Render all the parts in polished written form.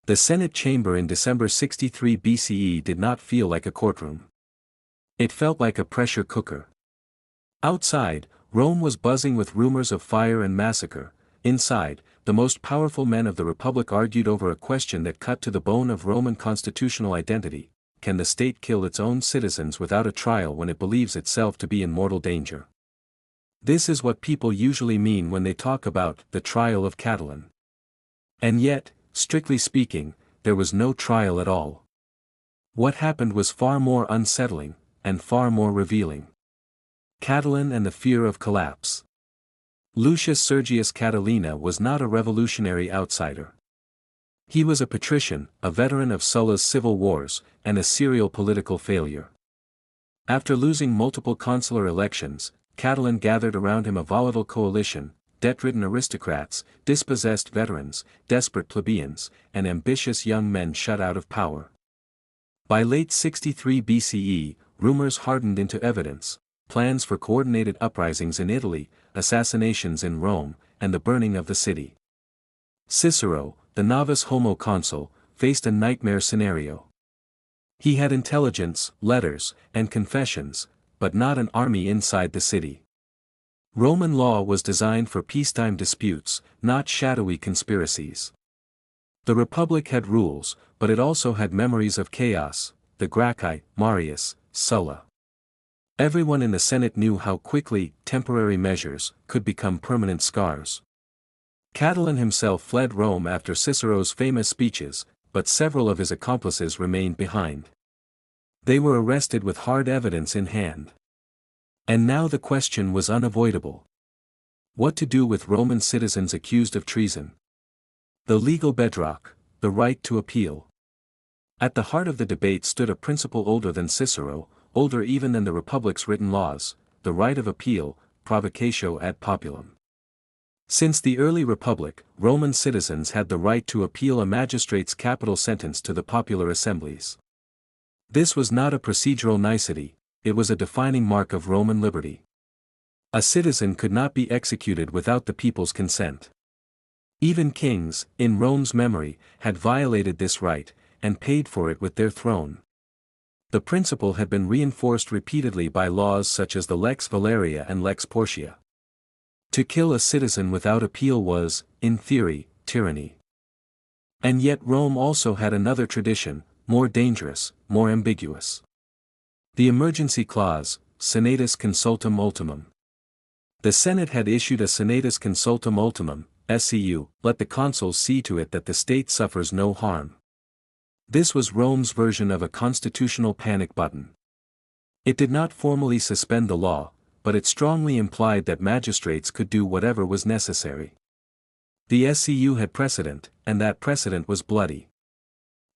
The Senate chamber in December 63 BCE did not feel like a courtroom. It felt like a pressure cooker. Outside, Rome was buzzing with rumors of fire and massacre. Inside, the most powerful men of the Republic argued over a question that cut to the bone of Roman constitutional identity: can the state kill its own citizens without a trial when it believes itself to be in mortal danger? This is what people usually mean when they talk about the trial of Catiline. And yet, strictly speaking, there was no trial at all. What happened was far more unsettling, and far more revealing. Catiline and the fear of collapse. Lucius Sergius Catilina was not a revolutionary outsider. He was a patrician, a veteran of Sulla's civil wars, and a serial political failure. After losing multiple consular elections, Catiline gathered around him a volatile coalition: debt-ridden aristocrats, dispossessed veterans, desperate plebeians, and ambitious young men shut out of power. By late 63 BCE, rumors hardened into evidence: plans for coordinated uprisings in Italy, assassinations in Rome, and the burning of the city. Cicero, the novus homo consul, faced a nightmare scenario. He had intelligence, letters, and confessions, but not an army inside the city. Roman law was designed for peacetime disputes, not shadowy conspiracies. The Republic had rules, but it also had memories of chaos: the Gracchi, Marius, Sulla. Everyone in the Senate knew how quickly temporary measures could become permanent scars. Catiline himself fled Rome after Cicero's famous speeches, but several of his accomplices remained behind. They were arrested with hard evidence in hand. And now the question was unavoidable: what to do with Roman citizens accused of treason? The legal bedrock, the right to appeal. At the heart of the debate stood a principle older than Cicero, older even than the Republic's written laws: the right of appeal, provocatio ad populum. Since the early Republic, Roman citizens had the right to appeal a magistrate's capital sentence to the popular assemblies. This was not a procedural nicety, it was a defining mark of Roman liberty. A citizen could not be executed without the people's consent. Even kings, in Rome's memory, had violated this right, and paid for it with their throne. The principle had been reinforced repeatedly by laws such as the Lex Valeria and Lex Portia. To kill a citizen without appeal was, in theory, tyranny. And yet Rome also had another tradition, more dangerous, more ambiguous. The emergency clause, senatus consultum ultimum. The Senate had issued a senatus consultum ultimum, SCU, let the consuls see to it that the state suffers no harm. This was Rome's version of a constitutional panic button. It did not formally suspend the law, but it strongly implied that magistrates could do whatever was necessary. The SCU had precedent, and that precedent was bloody.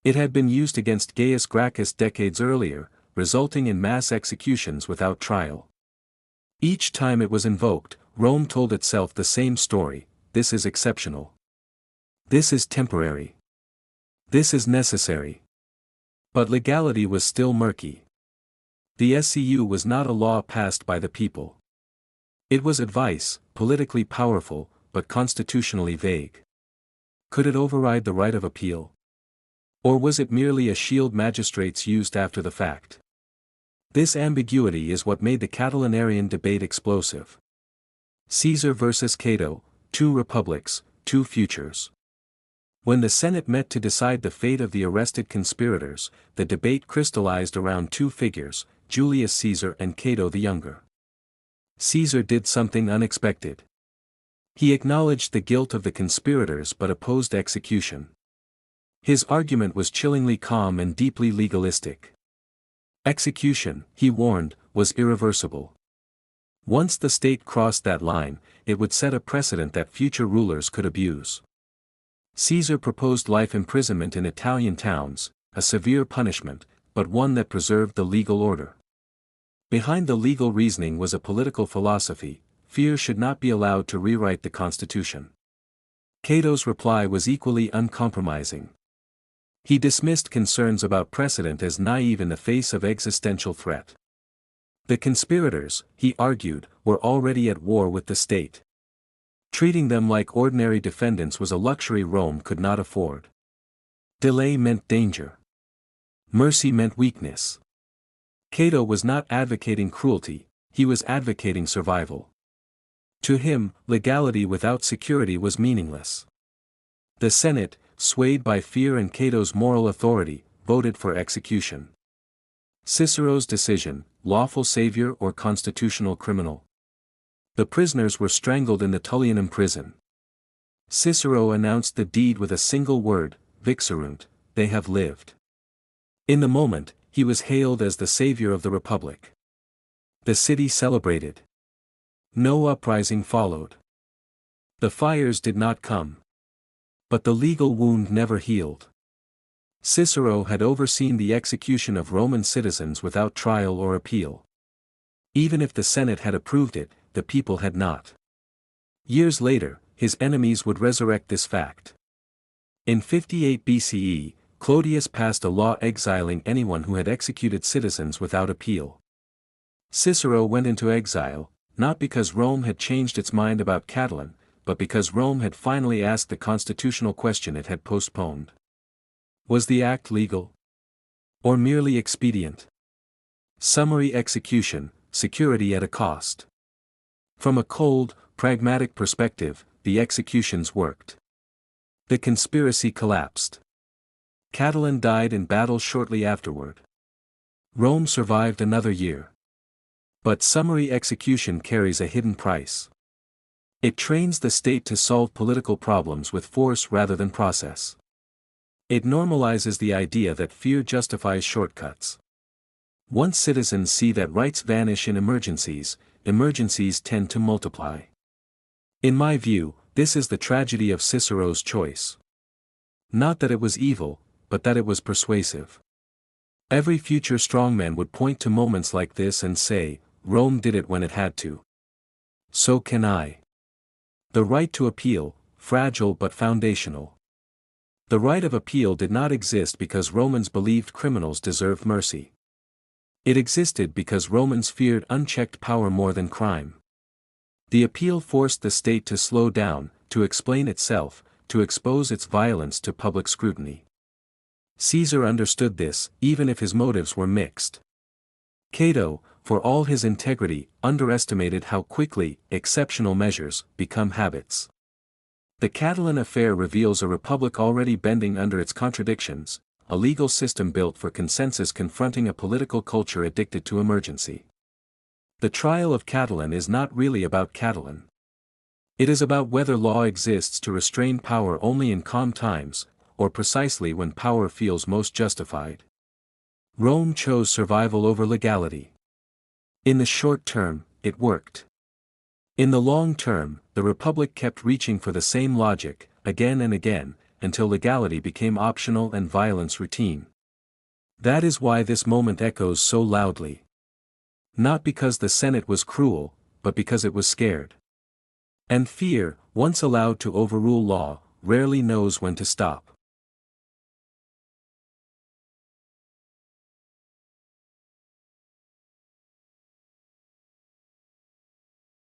It had been used against Gaius Gracchus decades earlier, resulting in mass executions without trial. Each time it was invoked, Rome told itself the same story: this is exceptional. This is temporary. This is necessary. But legality was still murky. The SCU was not a law passed by the people. It was advice, politically powerful, but constitutionally vague. Could it override the right of appeal? Or was it merely a shield magistrates used after the fact? This ambiguity is what made the Catilinarian debate explosive. Caesar versus Cato, two republics, two futures. When the Senate met to decide the fate of the arrested conspirators, the debate crystallized around two figures, Julius Caesar and Cato the Younger. Caesar did something unexpected. He acknowledged the guilt of the conspirators but opposed execution. His argument was chillingly calm and deeply legalistic. Execution, he warned, was irreversible. Once the state crossed that line, it would set a precedent that future rulers could abuse. Caesar proposed life imprisonment in Italian towns, a severe punishment, but one that preserved the legal order. Behind the legal reasoning was a political philosophy: fear should not be allowed to rewrite the constitution. Cato's reply was equally uncompromising. He dismissed concerns about precedent as naive in the face of existential threat. The conspirators, he argued, were already at war with the state. Treating them like ordinary defendants was a luxury Rome could not afford. Delay meant danger. Mercy meant weakness. Cato was not advocating cruelty, he was advocating survival. To him, legality without security was meaningless. The Senate, swayed by fear and Cato's moral authority, voted for execution. Cicero's decision, lawful savior or constitutional criminal. The prisoners were strangled in the Tullianum prison. Cicero announced the deed with a single word, vixerunt, they have lived. In the moment, he was hailed as the savior of the Republic. The city celebrated. No uprising followed. The fires did not come. But the legal wound never healed. Cicero had overseen the execution of Roman citizens without trial or appeal. Even if the Senate had approved it, the people had not. Years later, his enemies would resurrect this fact. In 58 BCE, Clodius passed a law exiling anyone who had executed citizens without appeal. Cicero went into exile, not because Rome had changed its mind about Catiline, but because Rome had finally asked the constitutional question it had postponed. Was the act legal? Or merely expedient? Summary execution, security at a cost. From a cold, pragmatic perspective, the executions worked. The conspiracy collapsed. Catiline died in battle shortly afterward. Rome survived another year. But summary execution carries a hidden price. It trains the state to solve political problems with force rather than process. It normalizes the idea that fear justifies shortcuts. Once citizens see that rights vanish in emergencies, emergencies tend to multiply. In my view, this is the tragedy of Cicero's choice. Not that it was evil, but that it was persuasive. Every future strongman would point to moments like this and say, Rome did it when it had to. So can I. The right to appeal, fragile but foundational. The right of appeal did not exist because Romans believed criminals deserved mercy. It existed because Romans feared unchecked power more than crime. The appeal forced the state to slow down, to explain itself, to expose its violence to public scrutiny. Caesar understood this, even if his motives were mixed. Cato, for all his integrity, underestimated how quickly exceptional measures become habits. The Catiline affair reveals a republic already bending under its contradictions, a legal system built for consensus confronting a political culture addicted to emergency. The trial of Catiline is not really about Catiline. It is about whether law exists to restrain power only in calm times, or precisely when power feels most justified. Rome chose survival over legality. In the short term, it worked. In the long term, the Republic kept reaching for the same logic, again and again, until legality became optional and violence routine. That is why this moment echoes so loudly. Not because the Senate was cruel, but because it was scared. And fear, once allowed to overrule law, rarely knows when to stop.